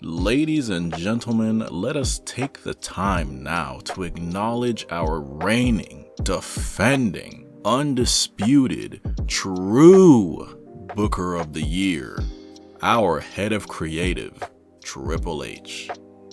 Ladies and gentlemen, let us take the time now to acknowledge our reigning, defending, undisputed, true Booker of the Year, our head of creative, Triple H.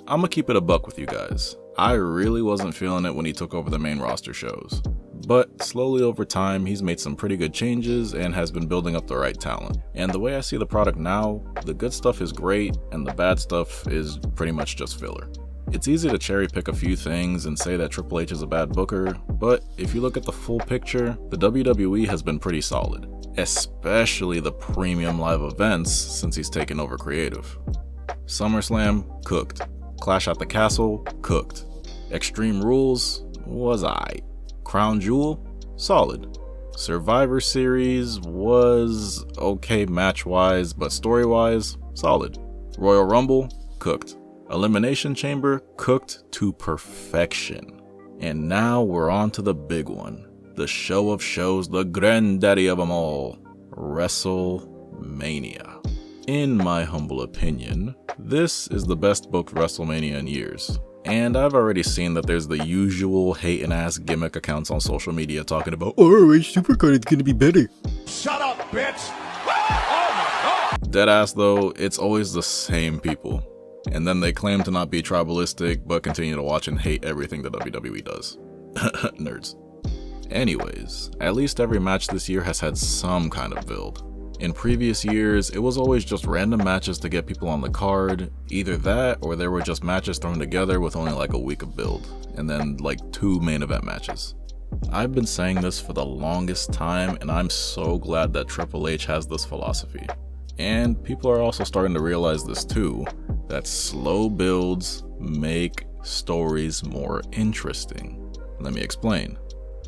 I'ma keep it a buck with you guys. I really wasn't feeling it when he took over the main roster shows. But slowly over time, he's made some pretty good changes and has been building up the right talent. And the way I see the product now, the good stuff is great and the bad stuff is pretty much just filler. It's easy to cherry pick a few things and say that Triple H is a bad booker, but if you look at the full picture, the WWE has been pretty solid, especially the premium live events since he's taken over creative. SummerSlam, cooked. Clash at the Castle, cooked. Extreme Rules, was aight. Crown Jewel, solid. Survivor Series was okay match-wise, but story-wise, solid. Royal Rumble, cooked. Elimination Chamber, cooked to perfection. And now we're on to the big one. The show of shows, the granddaddy of them all, WrestleMania. In my humble opinion, this is the best booked WrestleMania in years. And I've already seen that there's the usual hating ass gimmick accounts on social media talking about ROH Supercard is gonna be better. Shut up, bitch! Oh my god! Deadass though, it's always the same people. And then they claim to not be tribalistic, but continue to watch and hate everything that WWE does. Nerds. Anyways, at least every match this year has had some kind of build. In previous years, it was always just random matches to get people on the card, either that or there were just matches thrown together with only like a week of build, and then like 2 main event matches. I've been saying this for the longest time and I'm so glad that Triple H has this philosophy. And people are also starting to realize this too, that slow builds make stories more interesting. Let me explain.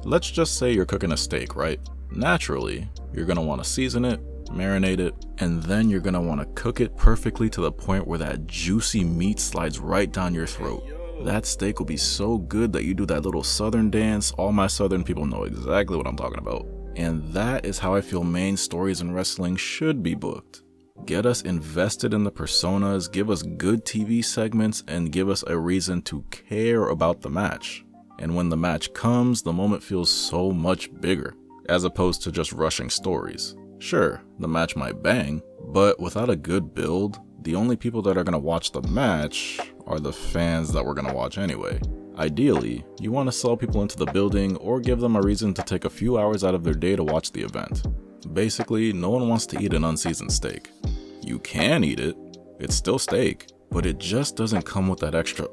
Let's just say you're cooking a steak, right? Naturally, you're gonna want to season it, marinate it, and then you're gonna want to cook it perfectly to the point where that juicy meat slides right down your throat. That steak will be so good that you do that little southern dance. All my southern people know exactly what I'm talking about. And that is how I feel main stories in wrestling should be booked. Get us invested in the personas, give us good TV segments, and give us a reason to care about the match. And when the match comes, the moment feels so much bigger, as opposed to just rushing stories. Sure, the match might bang, but without a good build, the only people that are going to watch the match are the fans that we're going to watch anyway. Ideally, you want to sell people into the building or give them a reason to take a few hours out of their day to watch the event. Basically, no one wants to eat an unseasoned steak. You can eat it, it's still steak, but it just doesn't come with that extra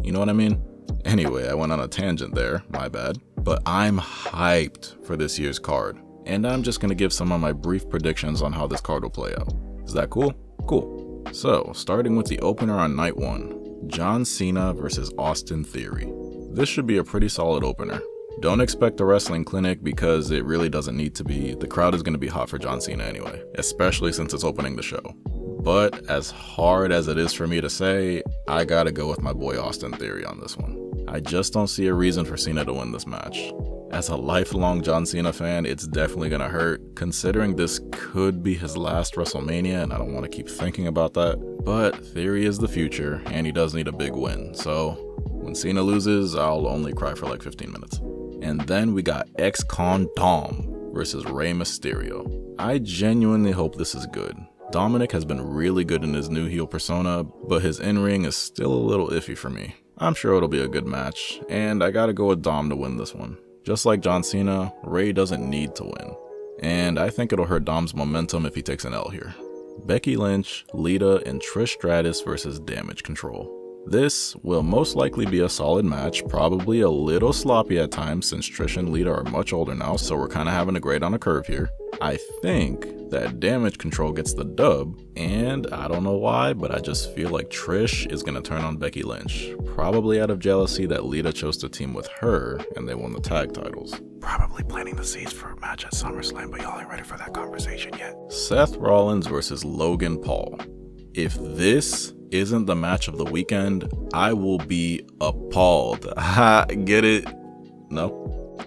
you know what I mean? Anyway, I went on a tangent there, my bad. But I'm hyped for this year's card, and I'm just gonna give some of my brief predictions on how this card will play out. Is that cool? Cool. So, starting with the opener on night 1, John Cena versus Austin Theory. This should be a pretty solid opener. Don't expect a wrestling clinic because it really doesn't need to be. The crowd is gonna be hot for John Cena anyway, especially since it's opening the show. But as hard as it is for me to say, I gotta go with my boy Austin Theory on this one. I just don't see a reason for Cena to win this match. As a lifelong John Cena fan, it's definitely gonna hurt, considering this could be his last WrestleMania and I don't want to keep thinking about that. But Theory is the future and he does need a big win, so when Cena loses, I'll only cry for like 15 minutes. And then we got ex-con Dom versus Rey Mysterio. I genuinely hope this is good. Dominic has been really good in his new heel persona, but his in-ring is still a little iffy for me. I'm sure it'll be a good match, and I gotta go with Dom to win this one. Just like John Cena, Rey doesn't need to win. And I think it'll hurt Dom's momentum if he takes an L here. Becky Lynch, Lita, and Trish Stratus versus Damage Control. This will most likely be a solid match, probably a little sloppy at times since Trish and Lita are much older now, so we're kind of having a grade on a curve here. I think that Damage Control gets the dub, and I don't know why, but I just feel like Trish is going to turn on Becky Lynch, probably out of jealousy that Lita chose to team with her and they won the tag titles. Probably planting the seeds for a match at SummerSlam, but y'all ain't ready for that conversation yet. Seth Rollins versus Logan Paul. If this isn't the match of the weekend, I will be appalled. Ha, get it? No?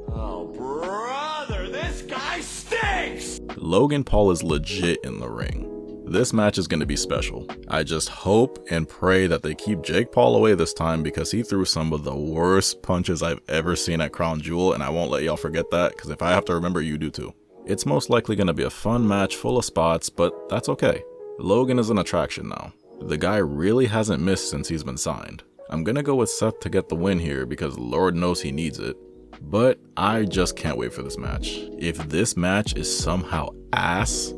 Oh, brother, this guy stinks! Logan Paul is legit in the ring. This match is going to be special. I just hope and pray that they keep Jake Paul away this time because he threw some of the worst punches I've ever seen at Crown Jewel, and I won't let y'all forget that because if I have to remember, you do too. It's most likely going to be a fun match full of spots, but that's okay. Logan is an attraction now. The guy really hasn't missed since he's been signed. I'm going to go with Seth to get the win here because Lord knows he needs it. But I just can't wait for this match. If this match is somehow ass,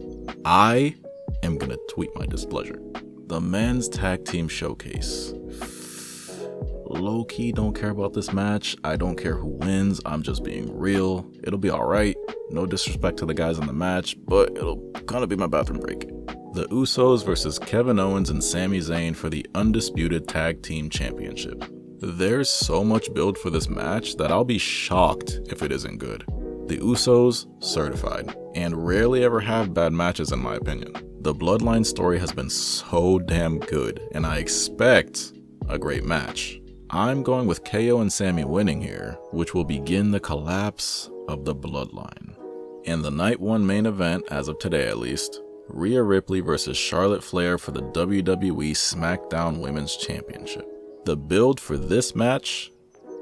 I am gonna tweet my displeasure. The men's tag team showcase. Low-key don't care about this match. I don't care who wins. I'm just being real. It'll be alright. No disrespect to the guys in the match, but it'll kind of be my bathroom break. The Usos versus Kevin Owens and Sami Zayn for the Undisputed Tag Team Championship. There's so much build for this match that I'll be shocked if it isn't good. The Usos, certified, and rarely ever have bad matches in my opinion. The Bloodline story has been so damn good, and I expect a great match. I'm going with KO and Sami winning here, which will begin the collapse of the Bloodline. And the Night 1 main event, as of today at least, Rhea Ripley versus Charlotte Flair for the WWE SmackDown Women's Championship. The build for this match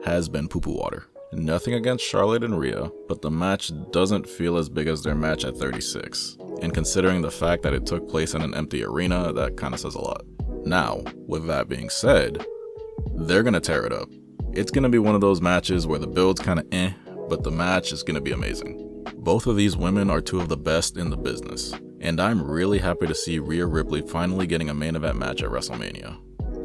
has been poo-poo water. Nothing against Charlotte and Rhea, but the match doesn't feel as big as their match at 36. And considering the fact that it took place in an empty arena, that kind of says a lot. Now, with that being said, they're gonna tear it up. It's gonna be one of those matches where the build's kind of but the match is gonna be amazing. Both of these women are two of the best in the business, and I'm really happy to see Rhea Ripley finally getting a main event match at WrestleMania.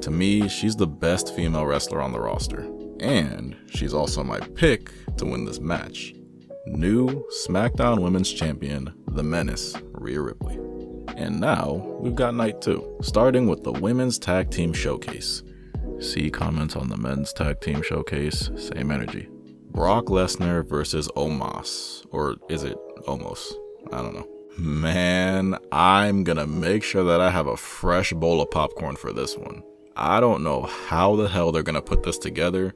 To me, she's the best female wrestler on the roster, and she's also my pick to win this match. New SmackDown Women's Champion, The Menace, Rhea Ripley. And now, we've got Night 2, starting with the Women's Tag Team Showcase. See comments on the Men's Tag Team Showcase, same energy. Brock Lesnar versus Omos, or is it Omos? I don't know. Man, I'm gonna make sure that I have a fresh bowl of popcorn for this one. I don't know how the hell they're gonna put this together,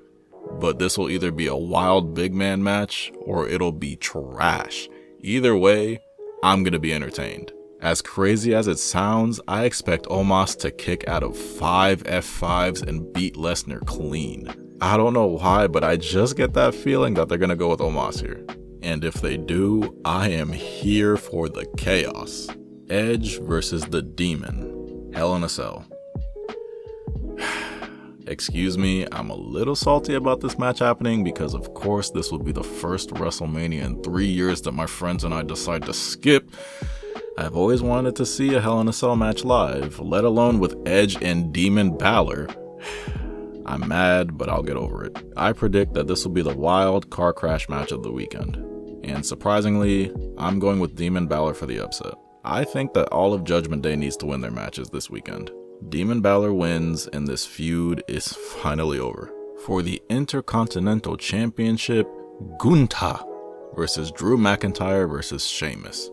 but this will either be a wild big man match or it'll be trash. Either way, I'm gonna be entertained. As crazy as it sounds, I expect Omos to kick out of 5 F5s and beat Lesnar clean. I don't know why, but I just get that feeling that they're gonna go with Omos here. And if they do, I am here for the chaos. Edge versus the Demon. Hell in a Cell. Excuse me, I'm a little salty about this match happening because of course this will be the first WrestleMania in 3 years that my friends and I decide to skip. I've always wanted to see a Hell in a Cell match live, let alone with Edge and Demon Balor. I'm mad, but I'll get over it. I predict that this will be the wild car crash match of the weekend. And surprisingly, I'm going with Demon Balor for the upset. I think that all of Judgment Day needs to win their matches this weekend. Demon Balor wins and this feud is finally over. For the Intercontinental Championship, Gunther versus Drew McIntyre versus Sheamus.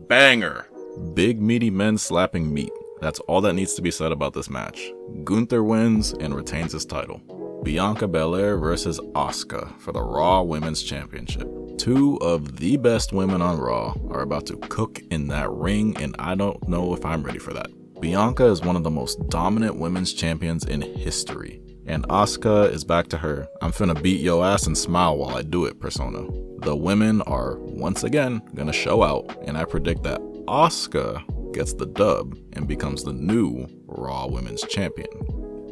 Banger! Big meaty men slapping meat. That's all that needs to be said about this match. Gunther wins and retains his title. Bianca Belair versus Asuka for the Raw Women's Championship. Two of the best women on Raw are about to cook in that ring, and I don't know if I'm ready for that. Bianca is one of the most dominant women's champions in history, and Asuka is back to her "I'm finna beat yo ass and smile while I do it" persona. The women are once again gonna show out, and I predict that Asuka gets the dub and becomes the new Raw Women's Champion.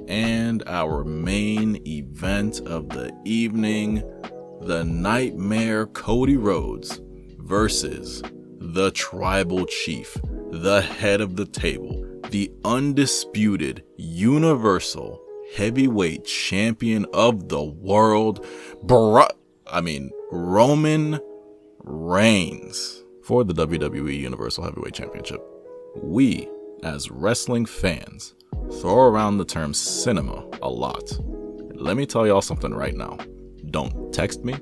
And our main event of the evening, the Nightmare Cody Rhodes versus the Tribal Chief, the head of the table, the undisputed Universal Heavyweight Champion of the world, Roman Reigns, for the WWE Universal Heavyweight Championship. We, as wrestling fans, throw around the term cinema a lot. Let me tell y'all something right now. Don't text me,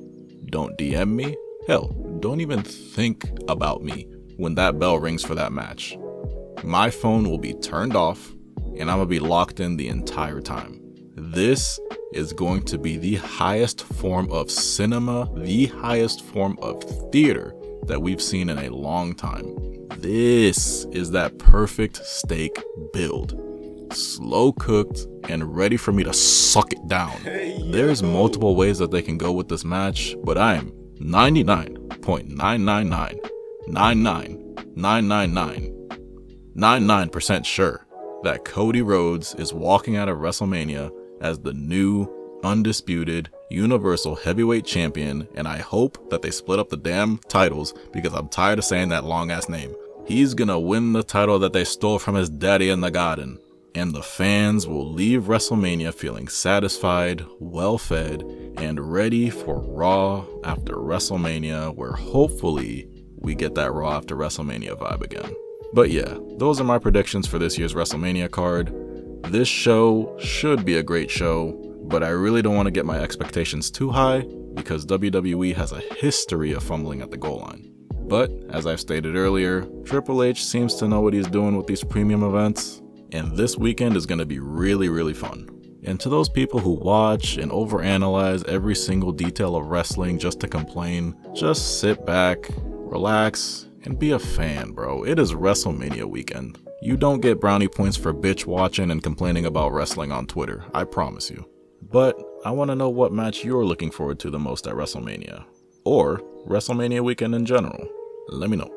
don't DM me, hell, don't even think about me when that bell rings for that match. My phone will be turned off and I'm gonna be locked in the entire time. This is going to be the highest form of cinema, the highest form of theater that we've seen in a long time. This is that perfect steak build. Slow cooked and ready for me to suck it down. There's multiple ways that they can go with this match, but I'm 99.999999999% sure that Cody Rhodes is walking out of WrestleMania as the new, undisputed, Universal Heavyweight Champion, and I hope that they split up the damn titles because I'm tired of saying that long ass name. He's gonna win the title that they stole from his daddy in the garden, and the fans will leave WrestleMania feeling satisfied, well-fed, and ready for Raw after WrestleMania, where hopefully we get that Raw after WrestleMania vibe again. But yeah, those are my predictions for this year's WrestleMania card. This show should be a great show, but I really don't want to get my expectations too high because WWE has a history of fumbling at the goal line. But, as I've stated earlier, Triple H seems to know what he's doing with these premium events, and this weekend is going to be really, really fun. And to those people who watch and overanalyze every single detail of wrestling just to complain, just sit back, relax, and be a fan, bro. It is WrestleMania weekend. You don't get brownie points for bitch watching and complaining about wrestling on Twitter, I promise you. But I want to know what match you're looking forward to the most at WrestleMania, or WrestleMania weekend in general. Let me know.